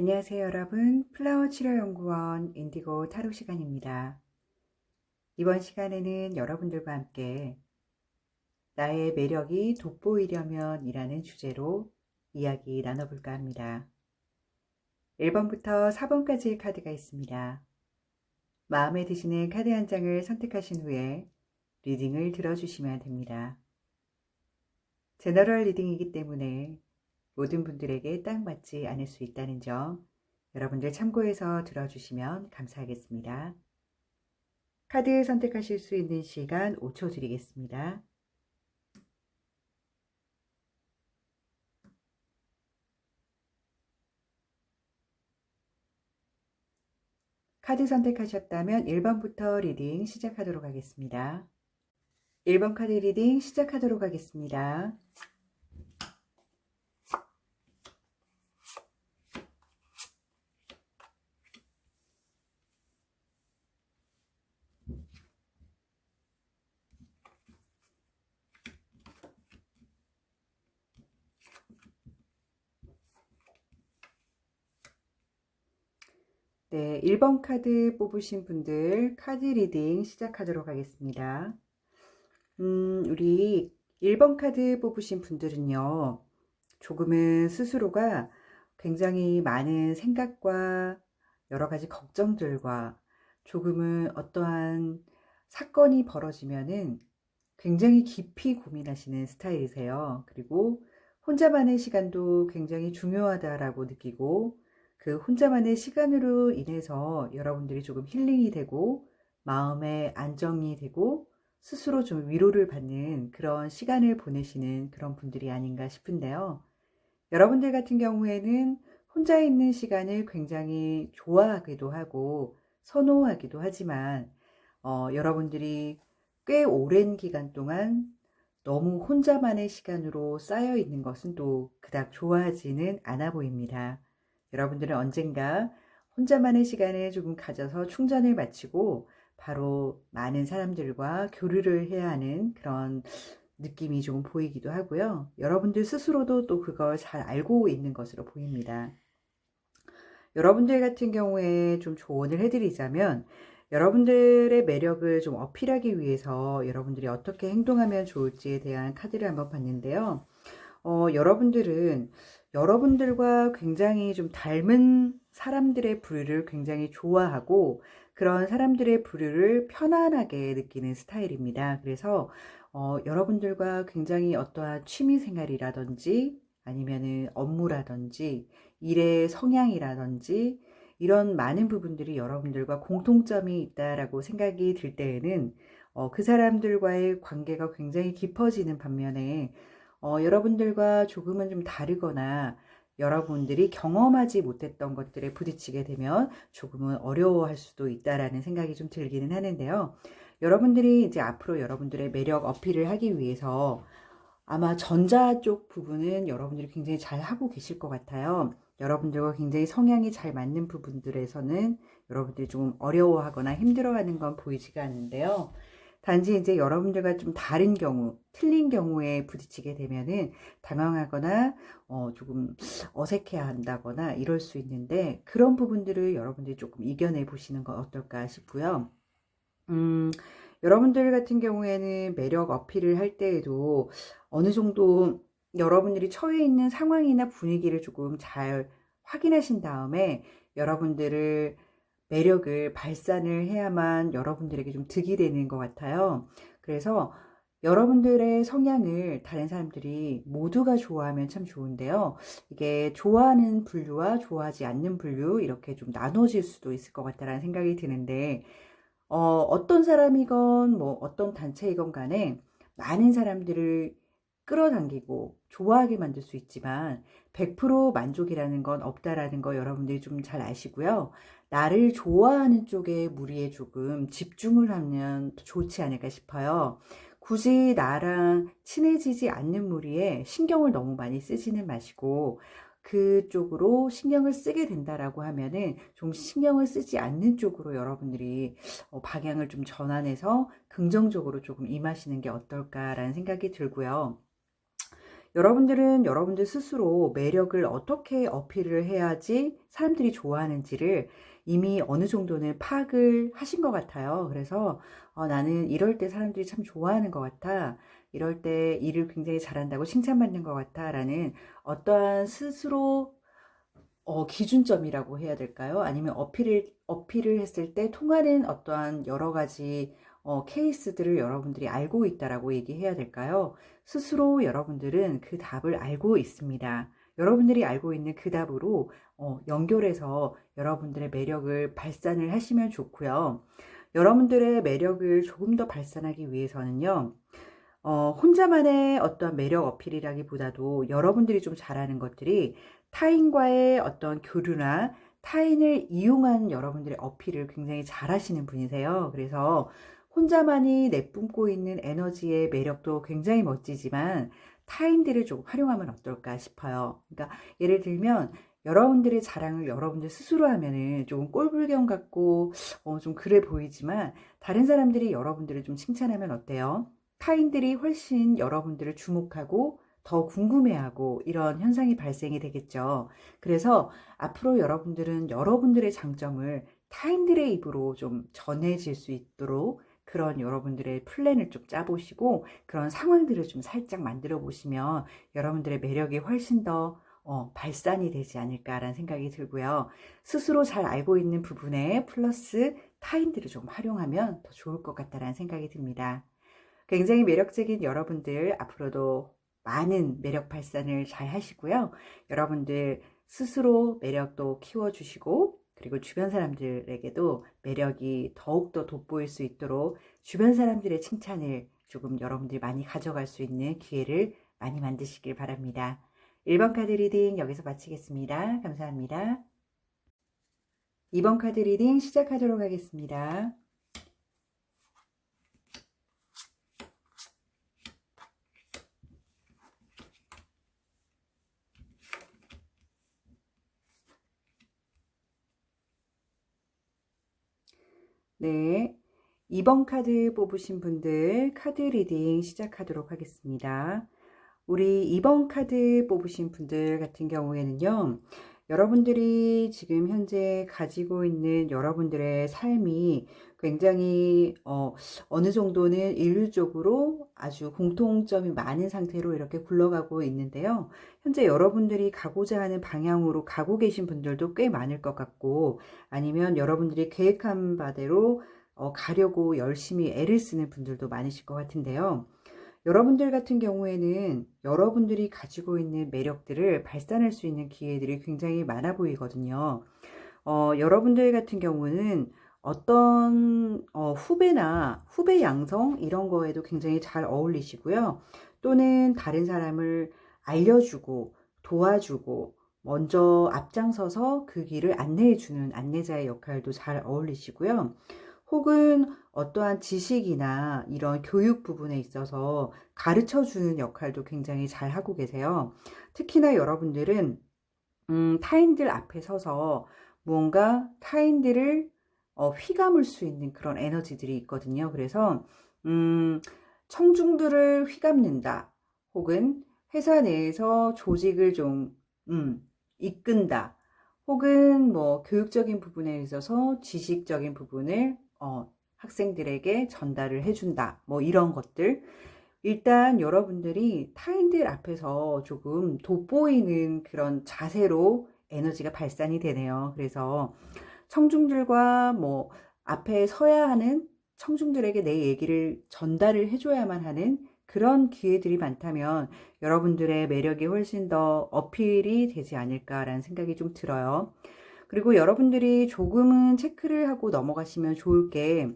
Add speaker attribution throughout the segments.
Speaker 1: 안녕하세요, 여러분. 플라워 치료연구원 인디고 타로 시간입니다. 이번 시간에는 여러분들과 함께 나의 매력이 돋보이려면 이라는 주제로 이야기 나눠볼까 합니다. 1번부터 4번까지의 카드가 있습니다. 마음에 드시는 카드 한 장을 선택하신 후에 리딩을 들어주시면 됩니다. 제너럴 리딩이기 때문에 모든 분들에게 딱 맞지 않을 수 있다는 점 여러분들 참고해서 들어주시면 감사하겠습니다. 카드 선택하실 수 있는 시간 5초 드리겠습니다. 카드 선택하셨다면 1번부터 리딩 시작하도록 하겠습니다. 1번 카드 리딩 시작하도록 하겠습니다. 네, 1번 카드 뽑으신 분들 카드 리딩 시작하도록 하겠습니다. 우리 1번 카드 뽑으신 분들은요, 조금은 스스로가 굉장히 많은 생각과 여러 가지 걱정들과 조금은 어떠한 사건이 벌어지면은 굉장히 깊이 고민하시는 스타일이세요. 그리고 혼자만의 시간도 굉장히 중요하다라고 느끼고 그 혼자만의 시간으로 인해서 여러분들이 조금 힐링이 되고 마음의 안정이 되고 스스로 좀 위로를 받는 그런 시간을 보내시는 그런 분들이 아닌가 싶은데요. 여러분들 같은 경우에는 혼자 있는 시간을 굉장히 좋아하기도 하고 선호하기도 하지만 여러분들이 꽤 오랜 기간 동안 너무 혼자만의 시간으로 쌓여 있는 것은 또 그닥 좋아하지는 않아 보입니다. 여러분들은 언젠가 혼자만의 시간을 조금 가져서 충전을 마치고 바로 많은 사람들과 교류를 해야 하는 그런 느낌이 조금 보이기도 하고요. 여러분들 스스로도 또 그걸 잘 알고 있는 것으로 보입니다. 여러분들 같은 경우에 좀 조언을 해드리자면 여러분들의 매력을 좀 어필하기 위해서 여러분들이 어떻게 행동하면 좋을지에 대한 카드를 한번 봤는데요. 여러분들은 여러분들과 굉장히 좀 닮은 사람들의 부류를 굉장히 좋아하고 그런 사람들의 부류를 편안하게 느끼는 스타일입니다. 그래서 여러분들과 굉장히 어떠한 취미 생활이라든지 아니면은 업무라든지 일의 성향이라든지 이런 많은 부분들이 여러분들과 공통점이 있다라고 생각이 들 때에는 그 사람들과의 관계가 굉장히 깊어지는 반면에 여러분들과 조금은 좀 다르거나 여러분들이 경험하지 못했던 것들에 부딪히게 되면 조금은 어려워할 수도 있다라는 생각이 좀 들기는 하는데요. 여러분들이 이제 앞으로 여러분들의 매력 어필을 하기 위해서 아마 전자 쪽 부분은 여러분들이 굉장히 잘 하고 계실 것 같아요. 여러분들과 굉장히 성향이 잘 맞는 부분들에서는 여러분들이 좀 어려워하거나 힘들어하는 건 보이지가 않는데요. 단지 이제 여러분들과 좀 다른 경우, 틀린 경우에 부딪히게 되면은 당황하거나 조금 어색해 한다거나 이럴 수 있는데 그런 부분들을 여러분들이 조금 이겨내 보시는 건 어떨까 싶고요. 여러분들 같은 경우에는 매력 어필을 할 때에도 어느 정도 여러분들이 처해 있는 상황이나 분위기를 조금 잘 확인하신 다음에 여러분들을 매력을 발산을 해야만 여러분들에게 좀 득이 되는 것 같아요. 그래서 여러분들의 성향을 다른 사람들이 모두가 좋아하면 참 좋은데요. 이게 좋아하는 분류와 좋아하지 않는 분류 이렇게 좀 나눠질 수도 있을 것 같다라는 생각이 드는데 어떤 사람이건 뭐 어떤 단체이건 간에 많은 사람들을 끌어당기고 좋아하게 만들 수 있지만 100% 만족이라는 건 없다라는 거 여러분들이 좀 잘 아시고요. 나를 좋아하는 쪽에 무리에 조금 집중을 하면 좋지 않을까 싶어요. 굳이 나랑 친해지지 않는 무리에 신경을 너무 많이 쓰지는 마시고 그쪽으로 신경을 쓰게 된다라고 하면은 좀 신경을 쓰지 않는 쪽으로 여러분들이 방향을 좀 전환해서 긍정적으로 조금 임하시는 게 어떨까라는 생각이 들고요. 여러분들은 여러분들 스스로 매력을 어떻게 어필을 해야지 사람들이 좋아하는지를 이미 어느 정도는 파악을 하신 것 같아요. 그래서 나는 이럴 때 사람들이 참 좋아하는 것 같아. 이럴 때 일을 굉장히 잘한다고 칭찬받는 것 같아. 라는 어떠한 스스로 기준점이라고 해야 될까요? 아니면 어필을 했을 때 통하는 어떠한 여러 가지 케이스들을 여러분들이 알고 있다라고 얘기해야 될까요? 스스로 여러분들은 그 답을 알고 있습니다. 여러분들이 알고 있는 그 답으로 연결해서 여러분들의 매력을 발산을 하시면 좋고요. 여러분들의 매력을 조금 더 발산하기 위해서는요. 혼자만의 어떤 매력 어필이라기보다도 여러분들이 좀 잘하는 것들이 타인과의 어떤 교류나 타인을 이용한 여러분들의 어필을 굉장히 잘하시는 분이세요. 그래서 혼자만이 내뿜고 있는 에너지의 매력도 굉장히 멋지지만 타인들을 좀 활용하면 어떨까 싶어요. 그러니까 예를 들면 여러분들의 자랑을 여러분들 스스로 하면은 조금 꼴불견 같고 좀 그래 보이지만 다른 사람들이 여러분들을 좀 칭찬하면 어때요? 타인들이 훨씬 여러분들을 주목하고 더 궁금해하고 이런 현상이 발생이 되겠죠. 그래서 앞으로 여러분들은 여러분들의 장점을 타인들의 입으로 좀 전해질 수 있도록 그런 여러분들의 플랜을 좀 짜보시고 그런 상황들을 좀 살짝 만들어 보시면 여러분들의 매력이 훨씬 더 발산이 되지 않을까라는 생각이 들고요. 스스로 잘 알고 있는 부분에 플러스 타인들을 좀 활용하면 더 좋을 것 같다라는 생각이 듭니다. 굉장히 매력적인 여러분들 앞으로도 많은 매력 발산을 잘 하시고요. 여러분들 스스로 매력도 키워주시고 그리고 주변 사람들에게도 매력이 더욱더 돋보일 수 있도록 주변 사람들의 칭찬을 조금 여러분들이 많이 가져갈 수 있는 기회를 많이 만드시길 바랍니다. 1번 카드 리딩 여기서 마치겠습니다. 감사합니다. 2번 카드 리딩 시작하도록 하겠습니다. 네, 2번 카드 뽑으신 분들 카드 리딩 시작하도록 하겠습니다. 우리 2번 카드 뽑으신 분들 같은 경우에는요. 여러분들이 지금 현재 가지고 있는 여러분들의 삶이 굉장히 어느 정도는 인류적으로 아주 공통점이 많은 상태로 이렇게 굴러가고 있는데요. 현재 여러분들이 가고자 하는 방향으로 가고 계신 분들도 꽤 많을 것 같고 아니면 여러분들이 계획한 바대로 가려고 열심히 애를 쓰는 분들도 많으실 것 같은데요. 여러분들 같은 경우에는 여러분들이 가지고 있는 매력들을 발산할 수 있는 기회들이 굉장히 많아 보이거든요. 여러분들 같은 경우는 어떤 후배 양성 이런 거에도 굉장히 잘 어울리시고요. 또는 다른 사람을 알려주고 도와주고 먼저 앞장서서 그 길을 안내해주는 안내자의 역할도 잘 어울리시고요. 혹은 어떠한 지식이나 이런 교육 부분에 있어서 가르쳐주는 역할도 굉장히 잘 하고 계세요. 특히나 여러분들은 타인들 앞에 서서 무언가 타인들을 휘감을 수 있는 그런 에너지들이 있거든요. 그래서 청중들을 휘감는다. 혹은 회사 내에서 조직을 좀 이끈다. 혹은 뭐 교육적인 부분에 있어서 지식적인 부분을 학생들에게 전달을 해준다. 뭐 이런 것들. 일단 여러분들이 타인들 앞에서 조금 돋보이는 그런 자세로 에너지가 발산이 되네요. 그래서 청중들과 뭐 앞에 서야 하는 청중들에게 내 얘기를 전달을 해줘야만 하는 그런 기회들이 많다면 여러분들의 매력이 훨씬 더 어필이 되지 않을까라는 생각이 좀 들어요. 그리고 여러분들이 조금은 체크를 하고 넘어가시면 좋을 게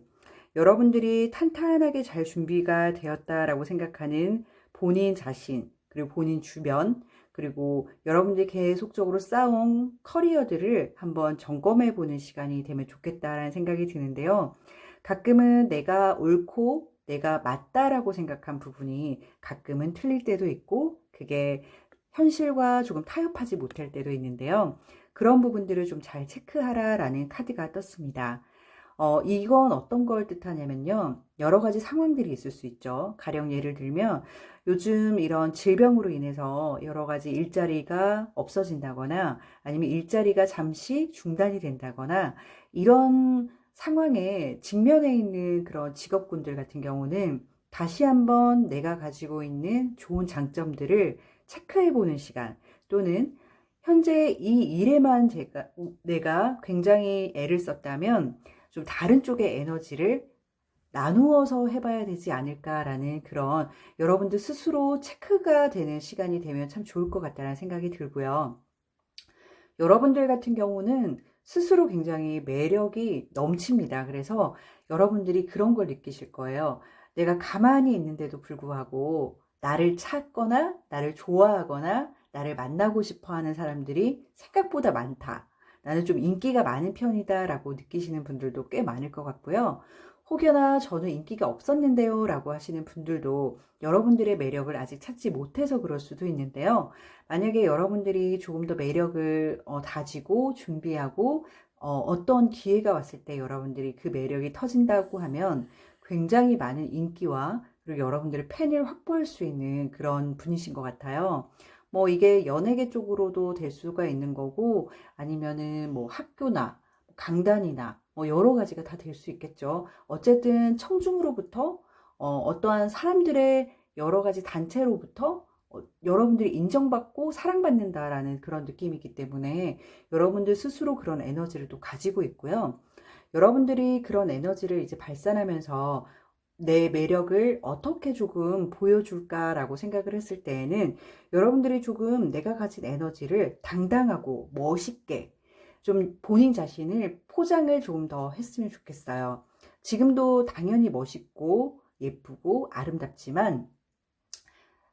Speaker 1: 여러분들이 탄탄하게 잘 준비가 되었다라고 생각하는 본인 자신, 그리고 본인 주변, 그리고 여러분들이 계속적으로 쌓아온 커리어들을 한번 점검해 보는 시간이 되면 좋겠다라는 생각이 드는데요. 가끔은 내가 옳고 내가 맞다라고 생각한 부분이 가끔은 틀릴 때도 있고 그게 현실과 조금 타협하지 못할 때도 있는데요. 그런 부분들을 좀 잘 체크하라라는 카드가 떴습니다. 이건 어떤 걸 뜻하냐면요. 여러 가지 상황들이 있을 수 있죠. 가령 예를 들면 요즘 이런 질병으로 인해서 여러 가지 일자리가 없어진다거나 아니면 일자리가 잠시 중단이 된다거나 이런 상황에 직면해 있는 그런 직업군들 같은 경우는 다시 한번 내가 가지고 있는 좋은 장점들을 체크해 보는 시간 또는 현재 이 일에만 내가 굉장히 애를 썼다면 좀 다른 쪽의 에너지를 나누어서 해봐야 되지 않을까라는 그런 여러분들 스스로 체크가 되는 시간이 되면 참 좋을 것 같다는 생각이 들고요. 여러분들 같은 경우는 스스로 굉장히 매력이 넘칩니다. 그래서 여러분들이 그런 걸 느끼실 거예요. 내가 가만히 있는데도 불구하고 나를 찾거나 나를 좋아하거나 나를 만나고 싶어 하는 사람들이 생각보다 많다. 나는 좀 인기가 많은 편이다 라고 느끼시는 분들도 꽤 많을 것 같고요. 혹여나 저는 인기가 없었는데요 라고 하시는 분들도 여러분들의 매력을 아직 찾지 못해서 그럴 수도 있는데요. 만약에 여러분들이 조금 더 매력을 다지고 준비하고 어떤 기회가 왔을 때 여러분들이 그 매력이 터진다고 하면 굉장히 많은 인기와 그리고 여러분들의 팬을 확보할 수 있는 그런 분이신 것 같아요. 뭐 이게 연예계 쪽으로도 될 수가 있는 거고 아니면은 뭐 학교나 강단이나 뭐 여러 가지가 다 될 수 있겠죠. 어쨌든 청중으로부터 어떠한 사람들의 여러 가지 단체로부터 여러분들이 인정받고 사랑받는다라는 그런 느낌이기 때문에 여러분들 스스로 그런 에너지를 또 가지고 있고요. 여러분들이 그런 에너지를 이제 발산하면서 내 매력을 어떻게 조금 보여줄까라고 생각을 했을 때에는 여러분들이 조금 내가 가진 에너지를 당당하고 멋있게 좀 본인 자신을 포장을 조금 더 했으면 좋겠어요. 지금도 당연히 멋있고 예쁘고 아름답지만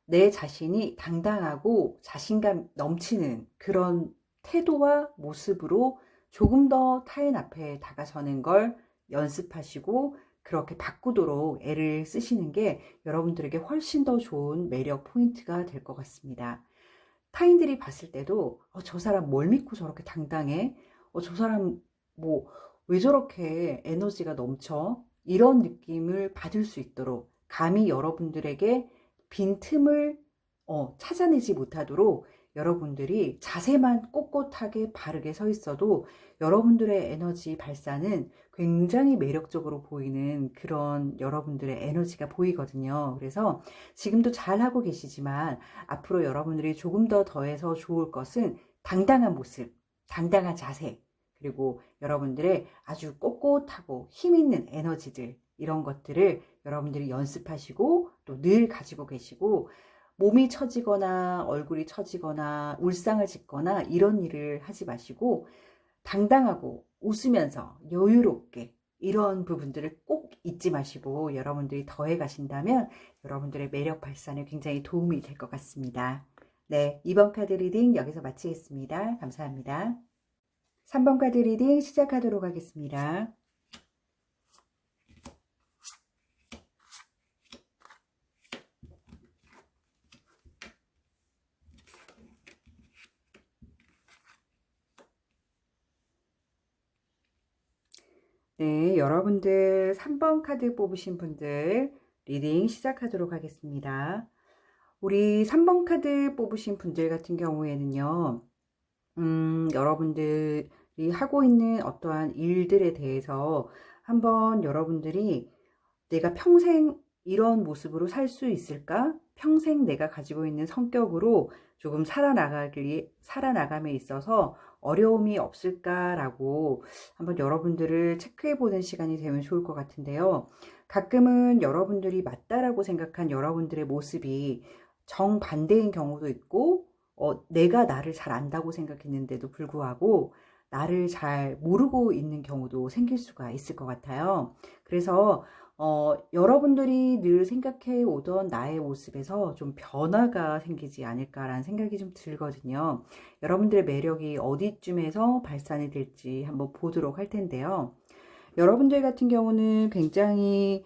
Speaker 1: 내 자신이 당당하고 자신감 넘치는 그런 태도와 모습으로 조금 더 타인 앞에 다가서는 걸 연습하시고 그렇게 바꾸도록 애를 쓰시는 게 여러분들에게 훨씬 더 좋은 매력 포인트가 될 것 같습니다. 타인들이 봤을 때도 저 사람 뭘 믿고 저렇게 당당해? 저 사람 뭐 왜 저렇게 에너지가 넘쳐? 이런 느낌을 받을 수 있도록 감히 여러분들에게 빈 틈을 찾아내지 못하도록 여러분들이 자세만 꼿꼿하게 바르게 서 있어도 여러분들의 에너지 발산은 굉장히 매력적으로 보이는 그런 여러분들의 에너지가 보이거든요. 그래서 지금도 잘하고 계시지만 앞으로 여러분들이 조금 더 더해서 좋을 것은 당당한 모습, 당당한 자세, 그리고 여러분들의 아주 꼿꼿하고 힘있는 에너지들, 이런 것들을 여러분들이 연습하시고 또 늘 가지고 계시고 몸이 처지거나 얼굴이 처지거나 울상을 짓거나 이런 일을 하지 마시고 당당하고 웃으면서 여유롭게 이런 부분들을 꼭 잊지 마시고 여러분들이 더해 가신다면 여러분들의 매력 발산에 굉장히 도움이 될 것 같습니다. 네, 2번 카드 리딩 여기서 마치겠습니다. 감사합니다. 3번 카드 리딩 시작하도록 하겠습니다. 네, 여러분들 3번 카드 뽑으신 분들 리딩 시작하도록 하겠습니다. 우리 3번 카드 뽑으신 분들 같은 경우에는요, 여러분들이 하고 있는 어떠한 일들에 대해서 한번 여러분들이 내가 평생 이런 모습으로 살 수 있을까? 평생 내가 가지고 있는 성격으로 조금 살아나감에 있어서 어려움이 없을까라고 한번 여러분들을 체크해 보는 시간이 되면 좋을 것 같은데요. 가끔은 여러분들이 맞다라고 생각한 여러분들의 모습이 정반대인 경우도 있고, 내가 나를 잘 안다고 생각했는데도 불구하고 나를 잘 모르고 있는 경우도 생길 수가 있을 것 같아요. 그래서 여러분들이 늘 생각해 오던 나의 모습에서 좀 변화가 생기지 않을까라는 생각이 좀 들거든요. 여러분들의 매력이 어디쯤에서 발산이 될지 한번 보도록 할 텐데요. 여러분들 같은 경우는 굉장히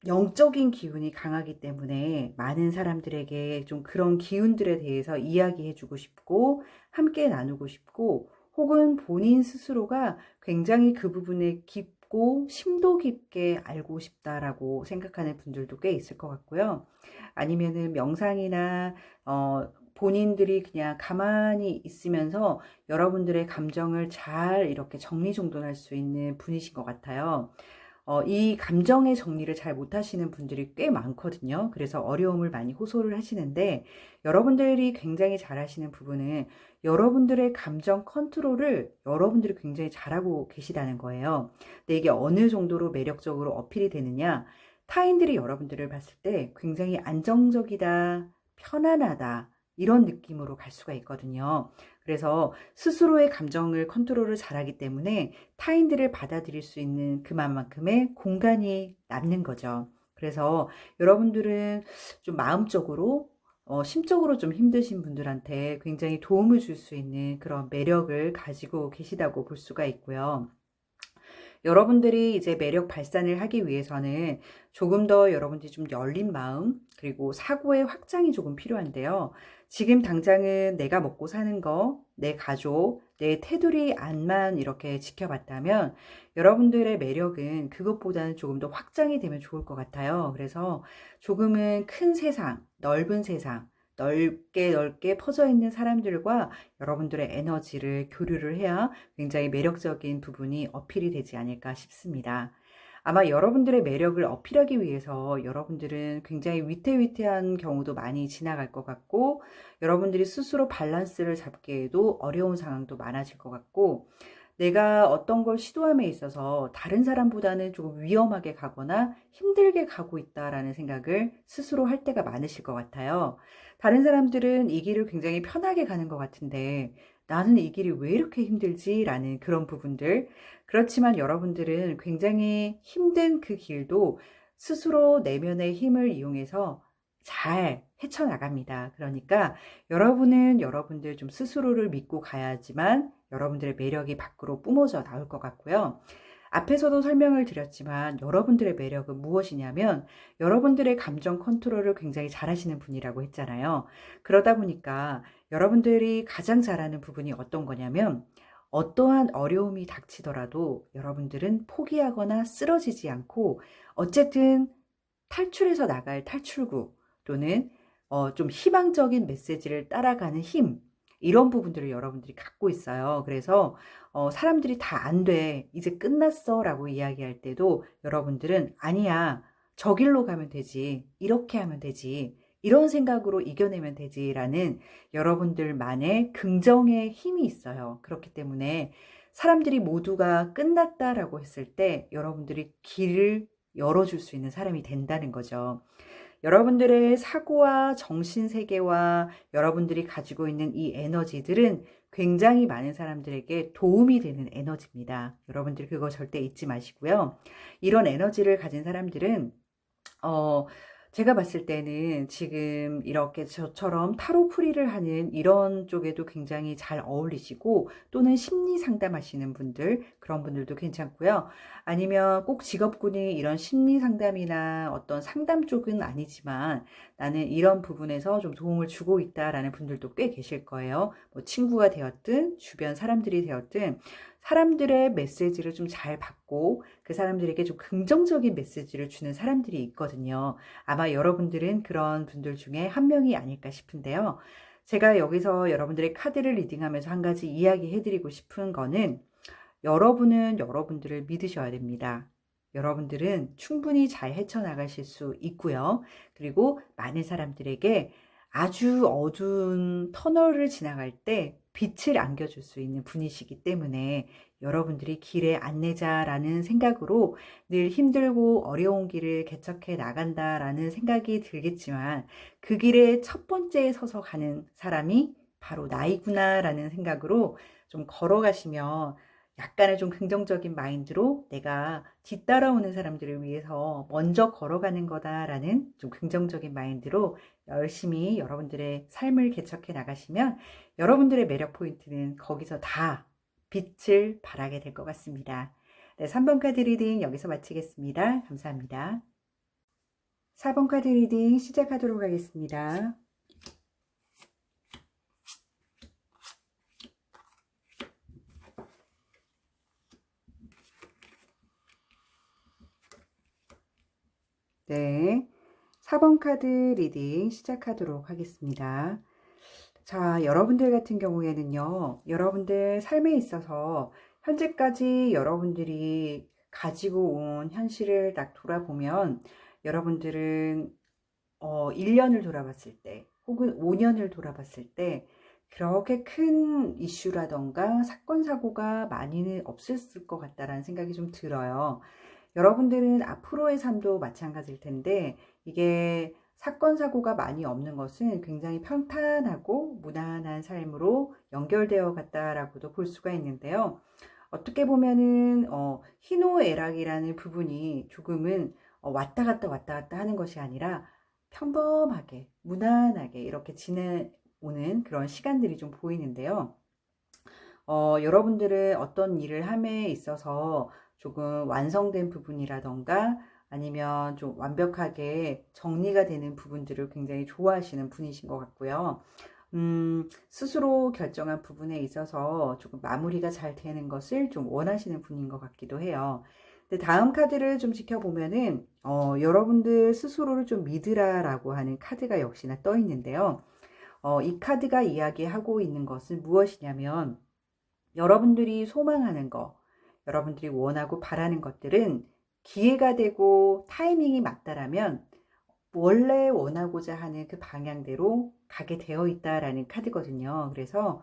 Speaker 1: 영적인 기운이 강하기 때문에 많은 사람들에게 좀 그런 기운들에 대해서 이야기해 주고 싶고 함께 나누고 싶고 혹은 본인 스스로가 굉장히 그 부분에 깊고 심도 깊게 알고 싶다라고 생각하는 분들도 꽤 있을 것 같고요. 아니면은 명상이나 본인들이 그냥 가만히 있으면서 여러분들의 감정을 잘 이렇게 정리정돈할 수 있는 분이신 것 같아요. 이 감정의 정리를 잘 못하시는 분들이 꽤 많거든요. 그래서 어려움을 많이 호소를 하시는데, 여러분들이 굉장히 잘하시는 부분은 여러분들의 감정 컨트롤을 여러분들이 굉장히 잘하고 계시다는 거예요. 근데 이게 어느 정도로 매력적으로 어필이 되느냐? 타인들이 여러분들을 봤을 때 굉장히 안정적이다, 편안하다, 이런 느낌으로 갈 수가 있거든요. 그래서 스스로의 감정을 컨트롤을 잘하기 때문에 타인들을 받아들일 수 있는 그만큼의 공간이 남는 거죠. 그래서 여러분들은 좀 마음적으로, 심적으로 좀 힘드신 분들한테 굉장히 도움을 줄 수 있는 그런 매력을 가지고 계시다고 볼 수가 있고요. 여러분들이 이제 매력 발산을 하기 위해서는 조금 더 여러분들이 좀 열린 마음, 그리고 사고의 확장이 조금 필요한데요. 지금 당장은 내가 먹고 사는 거, 내 가족, 내 테두리 안만 이렇게 지켜봤다면 여러분들의 매력은 그것보다는 조금 더 확장이 되면 좋을 것 같아요. 그래서 조금은 큰 세상, 넓은 세상, 넓게 넓게 퍼져 있는 사람들과 여러분들의 에너지를 교류를 해야 굉장히 매력적인 부분이 어필이 되지 않을까 싶습니다. 아마 여러분들의 매력을 어필하기 위해서 여러분들은 굉장히 위태위태한 경우도 많이 지나갈 것 같고, 여러분들이 스스로 밸런스를 잡기에도 어려운 상황도 많아질 것 같고, 내가 어떤 걸 시도함에 있어서 다른 사람보다는 조금 위험하게 가거나 힘들게 가고 있다라는 생각을 스스로 할 때가 많으실 것 같아요. 다른 사람들은 이 길을 굉장히 편하게 가는 것 같은데 나는 이 길이 왜 이렇게 힘들지? 라는 그런 부분들. 그렇지만 여러분들은 굉장히 힘든 그 길도 스스로 내면의 힘을 이용해서 잘 헤쳐나갑니다. 그러니까 여러분은 여러분들 좀 스스로를 믿고 가야지만 여러분들의 매력이 밖으로 뿜어져 나올 것 같고요. 앞에서도 설명을 드렸지만 여러분들의 매력은 무엇이냐면 여러분들의 감정 컨트롤을 굉장히 잘하시는 분이라고 했잖아요. 그러다 보니까 여러분들이 가장 잘하는 부분이 어떤 거냐면 어떠한 어려움이 닥치더라도 여러분들은 포기하거나 쓰러지지 않고 어쨌든 탈출해서 나갈 탈출구 또는 좀 희망적인 메시지를 따라가는 힘, 이런 부분들을 여러분들이 갖고 있어요. 그래서 사람들이 다 안 돼, 이제 끝났어 라고 이야기할 때도 여러분들은 아니야, 저 길로 가면 되지, 이렇게 하면 되지, 이런 생각으로 이겨내면 되지라는 여러분들만의 긍정의 힘이 있어요. 그렇기 때문에 사람들이 모두가 끝났다라고 했을 때 여러분들이 길을 열어줄 수 있는 사람이 된다는 거죠. 여러분들의 사고와 정신세계와 여러분들이 가지고 있는 이 에너지들은 굉장히 많은 사람들에게 도움이 되는 에너지입니다. 여러분들 그거 절대 잊지 마시고요. 이런 에너지를 가진 사람들은 어, 제가 봤을 때는 지금 이렇게 저처럼 타로 풀이를 하는 이런 쪽에도 굉장히 잘 어울리시고, 또는 심리 상담하시는 분들, 그런 분들도 괜찮고요. 아니면 꼭 직업군이 이런 심리 상담이나 어떤 상담 쪽은 아니지만 나는 이런 부분에서 좀 도움을 주고 있다라는 분들도 꽤 계실 거예요. 뭐 친구가 되었든 주변 사람들이 되었든 사람들의 메시지를 좀 잘 받고 그 사람들에게 좀 긍정적인 메시지를 주는 사람들이 있거든요. 아마 여러분들은 그런 분들 중에 한 명이 아닐까 싶은데요. 제가 여기서 여러분들의 카드를 리딩하면서 한 가지 이야기해드리고 싶은 거는 여러분은 여러분들을 믿으셔야 됩니다. 여러분들은 충분히 잘 헤쳐나가실 수 있고요. 그리고 많은 사람들에게 아주 어두운 터널을 지나갈 때 빛을 안겨줄 수 있는 분이시기 때문에 여러분들이 길의 안내자라는 생각으로 늘 힘들고 어려운 길을 개척해 나간다라는 생각이 들겠지만 그 길의 첫 번째에 서서 가는 사람이 바로 나이구나라는 생각으로 좀 걸어가시면 약간의 좀 긍정적인 마인드로 내가 뒤따라오는 사람들을 위해서 먼저 걸어가는 거다라는 좀 긍정적인 마인드로 열심히 여러분들의 삶을 개척해 나가시면 여러분들의 매력 포인트는 거기서 다 빛을 발하게 될 것 같습니다. 네, 3번 카드 리딩 여기서 마치겠습니다. 감사합니다. 4번 카드 리딩 시작하도록 하겠습니다. 네. 4번 카드 리딩 시작하도록 하겠습니다. 자, 여러분들 같은 경우에는요, 여러분들 삶에 있어서 현재까지 여러분들이 가지고 온 현실을 딱 돌아보면 여러분들은 1년을 돌아봤을 때 혹은 5년을 돌아봤을 때 그렇게 큰 이슈라던가 사건 사고가 많이는 없었을 것 같다라는 생각이 좀 들어요. 여러분들은 앞으로의 삶도 마찬가지일 텐데 이게 사건 사고가 많이 없는 것은 굉장히 평탄하고 무난한 삶으로 연결되어 갔다라고도 볼 수가 있는데요. 어떻게 보면은 희노애락이라는 부분이 조금은 왔다 갔다 하는 것이 아니라 평범하게 무난하게 이렇게 지내오는 그런 시간들이 좀 보이는데요. 여러분들은 어떤 일을 함에 있어서 조금 완성된 부분이라던가 아니면 좀 완벽하게 정리가 되는 부분들을 굉장히 좋아하시는 분이신 것 같고요. 스스로 결정한 부분에 있어서 조금 마무리가 잘 되는 것을 좀 원하시는 분인 것 같기도 해요. 근데 다음 카드를 좀 지켜보면은, 여러분들 스스로를 좀 믿으라라고 하는 카드가 역시나 떠 있는데요. 이 카드가 이야기하고 있는 것은 무엇이냐면, 여러분들이 소망하는 거, 여러분들이 원하고 바라는 것들은 기회가 되고 타이밍이 맞다라면 원래 원하고자 하는 그 방향대로 가게 되어 있다라는 카드거든요. 그래서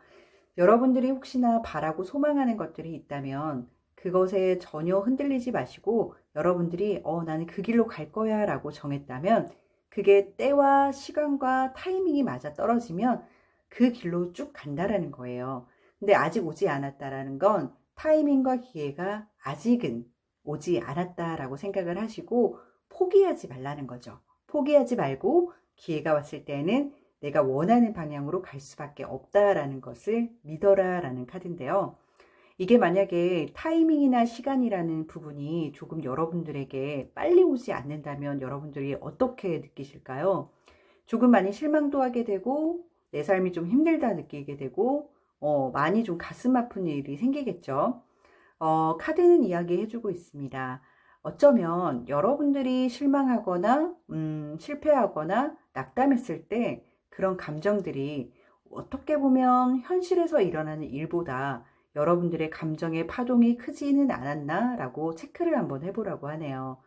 Speaker 1: 여러분들이 혹시나 바라고 소망하는 것들이 있다면 그것에 전혀 흔들리지 마시고 여러분들이 나는 그 길로 갈 거야 라고 정했다면 그게 때와 시간과 타이밍이 맞아 떨어지면 그 길로 쭉 간다라는 거예요. 근데 아직 오지 않았다라는 건 타이밍과 기회가 아직은 오지 않았다라고 생각을 하시고 포기하지 말라는 거죠. 포기하지 말고 기회가 왔을 때는 내가 원하는 방향으로 갈 수밖에 없다라는 것을 믿어라라는 카드인데요. 이게 만약에 타이밍이나 시간이라는 부분이 조금 여러분들에게 빨리 오지 않는다면 여러분들이 어떻게 느끼실까요? 조금 많이 실망도 하게 되고 내 삶이 좀 힘들다 느끼게 되고 많이 좀 가슴 아픈 일이 생기겠죠. 카드는 이야기해주고 있습니다. 어쩌면 여러분들이 실망하거나 실패하거나 낙담했을 때 그런 감정들이 어떻게 보면 현실에서 일어나는 일보다 여러분들의 감정의 파동이 크지는 않았나라고 체크를 한번 해보라고 하네요.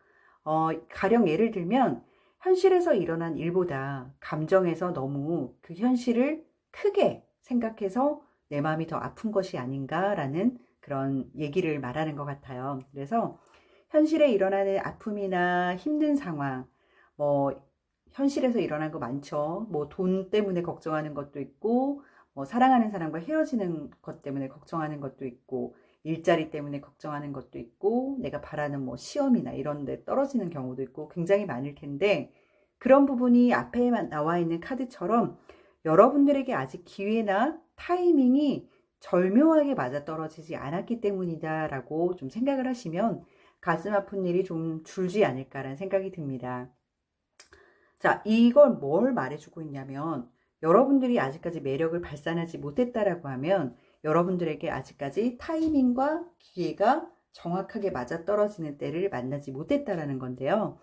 Speaker 1: 가령 예를 들면 현실에서 일어난 일보다 감정에서 너무 그 현실을 크게 생각해서 내 마음이 더 아픈 것이 아닌가라는 그런 얘기를 말하는 것 같아요. 그래서 현실에 일어나는 아픔이나 힘든 상황, 뭐 현실에서 일어난 거 많죠. 뭐 돈 때문에 걱정하는 것도 있고, 뭐 사랑하는 사람과 헤어지는 것 때문에 걱정하는 것도 있고, 일자리 때문에 걱정하는 것도 있고, 내가 바라는 뭐 시험이나 이런 데 떨어지는 경우도 있고 굉장히 많을 텐데, 그런 부분이 앞에 나와 있는 카드처럼 여러분들에게 아직 기회나 타이밍이 절묘하게 맞아떨어지지 않았기 때문이다라고 좀 생각을 하시면 가슴 아픈 일이 좀 줄지 않을까라는 생각이 듭니다. 자, 이걸 뭘 말해주고 있냐면 여러분들이 아직까지 매력을 발산하지 못했다라고 하면 여러분들에게 아직까지 타이밍과 기회가 정확하게 맞아떨어지는 때를 만나지 못했다라는 건데요.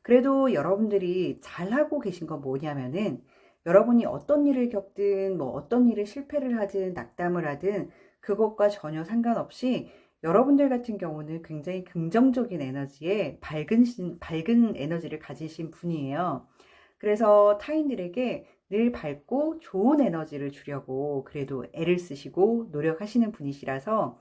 Speaker 1: 그래도 여러분들이 잘하고 계신 건 뭐냐면은 여러분이 어떤 일을 겪든 뭐 어떤 일을 실패를 하든 낙담을 하든 그것과 전혀 상관없이 여러분들 같은 경우는 굉장히 긍정적인 에너지에 밝은 에너지를 가지신 분이에요. 그래서 타인들에게 늘 밝고 좋은 에너지를 주려고 그래도 애를 쓰시고 노력하시는 분이시라서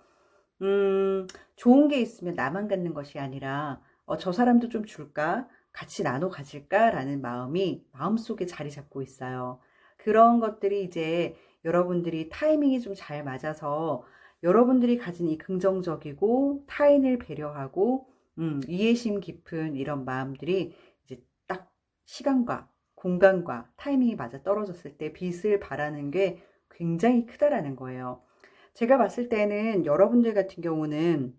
Speaker 1: 좋은 게 있으면 나만 갖는 것이 아니라 저 사람도 좀 줄까? 같이 나눠 가질까라는 마음이 마음속에 자리 잡고 있어요. 그런 것들이 이제 여러분들이 타이밍이 좀 잘 맞아서 여러분들이 가진 이 긍정적이고 타인을 배려하고 이해심 깊은 이런 마음들이 이제 딱 시간과 공간과 타이밍이 맞아 떨어졌을 때 빛을 발하는 게 굉장히 크다라는 거예요. 제가 봤을 때는 여러분들 같은 경우는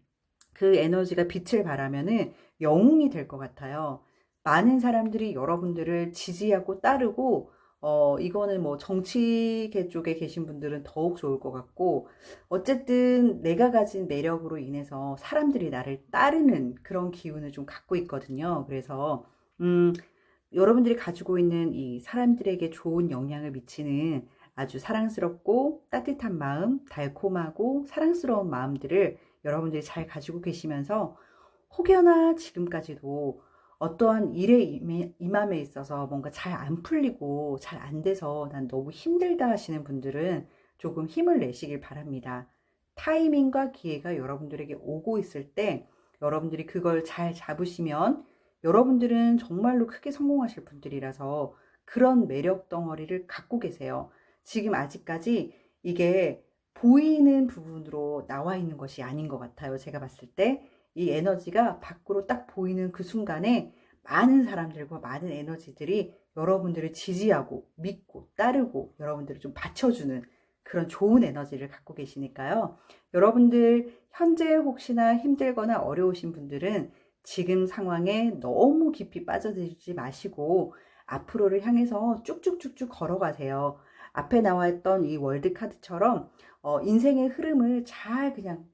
Speaker 1: 그 에너지가 빛을 발하면은 영웅이 될 것 같아요. 많은 사람들이 여러분들을 지지하고 따르고, 이거는 뭐 정치계 쪽에 계신 분들은 더욱 좋을 것 같고, 어쨌든 내가 가진 매력으로 인해서 사람들이 나를 따르는 그런 기운을 좀 갖고 있거든요. 그래서 음, 여러분들이 가지고 있는 이 사람들에게 좋은 영향을 미치는 아주 사랑스럽고 따뜻한 마음, 달콤하고 사랑스러운 마음들을 여러분들이 잘 가지고 계시면서 혹여나 지금까지도 어떠한 일에 임함에 있어서 뭔가 잘 안 풀리고 잘 안 돼서 난 너무 힘들다 하시는 분들은 조금 힘을 내시길 바랍니다. 타이밍과 기회가 여러분들에게 오고 있을 때 여러분들이 그걸 잘 잡으시면 여러분들은 정말로 크게 성공하실 분들이라서 그런 매력 덩어리를 갖고 계세요. 지금 아직까지 이게 보이는 부분으로 나와 있는 것이 아닌 것 같아요. 제가 봤을 때 이 에너지가 밖으로 딱 보이는 그 순간에 많은 사람들과 많은 에너지들이 여러분들을 지지하고 믿고 따르고 여러분들을 좀 받쳐주는 그런 좋은 에너지를 갖고 계시니까요. 여러분들 현재 혹시나 힘들거나 어려우신 분들은 지금 상황에 너무 깊이 빠져들지 마시고 앞으로를 향해서 쭉쭉쭉쭉 걸어가세요. 앞에 나와 있던 이 월드 카드처럼 인생의 흐름을 잘 그냥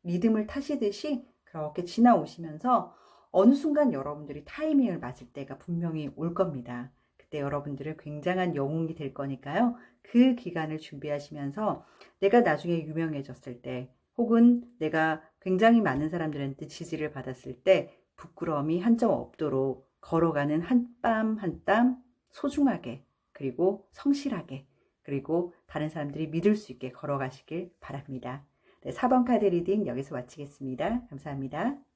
Speaker 1: 리듬을 타시듯이 그렇게 지나오시면서 어느 순간 여러분들이 타이밍을 맞을 때가 분명히 올 겁니다. 그때 여러분들은 굉장한 영웅이 될 거니까요. 그 기간을 준비하시면서 내가 나중에 유명해졌을 때 혹은 내가 굉장히 많은 사람들한테 지지를 받았을 때 부끄러움이 한 점 없도록 걸어가는 한 땀 한 땀 소중하게 그리고 성실하게 그리고 다른 사람들이 믿을 수 있게 걸어가시길 바랍니다. 네, 4번 카드 리딩 여기서 마치겠습니다. 감사합니다.